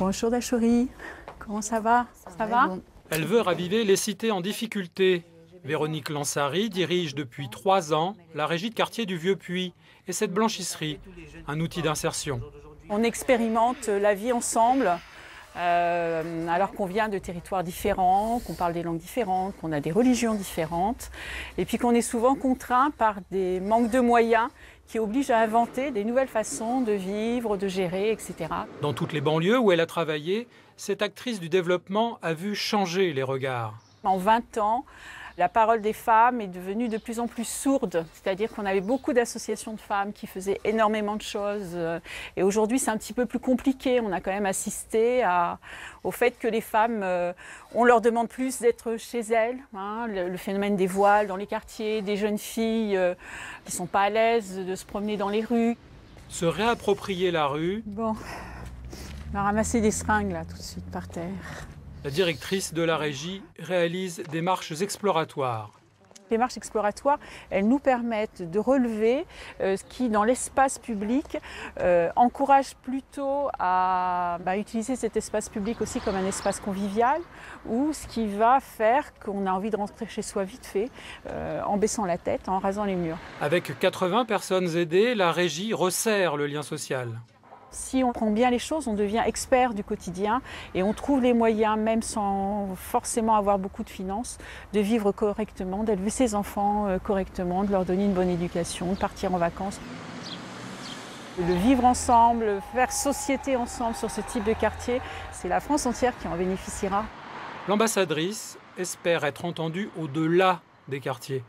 Bonjour Dachori, comment ça va? Ça va? Elle veut raviver les cités en difficulté. Véronique Lansary dirige depuis 3 ans la régie de quartier du Vieux-Puy et cette blanchisserie, un outil d'insertion. On expérimente la vie ensemble, alors qu'on vient de territoires différents, qu'on parle des langues différentes, qu'on a des religions différentes, et puis qu'on est souvent contraint par des manques de moyens qui obligent à inventer des nouvelles façons de vivre, de gérer, etc. Dans toutes les banlieues où elle a travaillé, cette actrice du développement a vu changer les regards. En 20 ans, la parole des femmes est devenue de plus en plus sourde, c'est-à-dire qu'on avait beaucoup d'associations de femmes qui faisaient énormément de choses. Et aujourd'hui, c'est un petit peu plus compliqué. On a quand même assisté au fait que les femmes, on leur demande plus d'être chez elles. Hein, le phénomène des voiles dans les quartiers, des jeunes filles qui ne sont pas à l'aise de se promener dans les rues. Se réapproprier la rue. Bon, on va ramasser des seringues là tout de suite par terre. La directrice de la régie réalise des marches exploratoires. Les marches exploratoires, elles nous permettent de relever ce qui, dans l'espace public, encourage plutôt à utiliser cet espace public aussi comme un espace convivial, ou ce qui va faire qu'on a envie de rentrer chez soi vite fait, en baissant la tête, en rasant les murs. Avec 80 personnes aidées, la régie resserre le lien social. Si on prend bien les choses, on devient expert du quotidien et on trouve les moyens, même sans forcément avoir beaucoup de finances, de vivre correctement, d'élever ses enfants correctement, de leur donner une bonne éducation, de partir en vacances. Le vivre ensemble, faire société ensemble sur ce type de quartier, c'est la France entière qui en bénéficiera. L'ambassadrice espère être entendue au-delà des quartiers.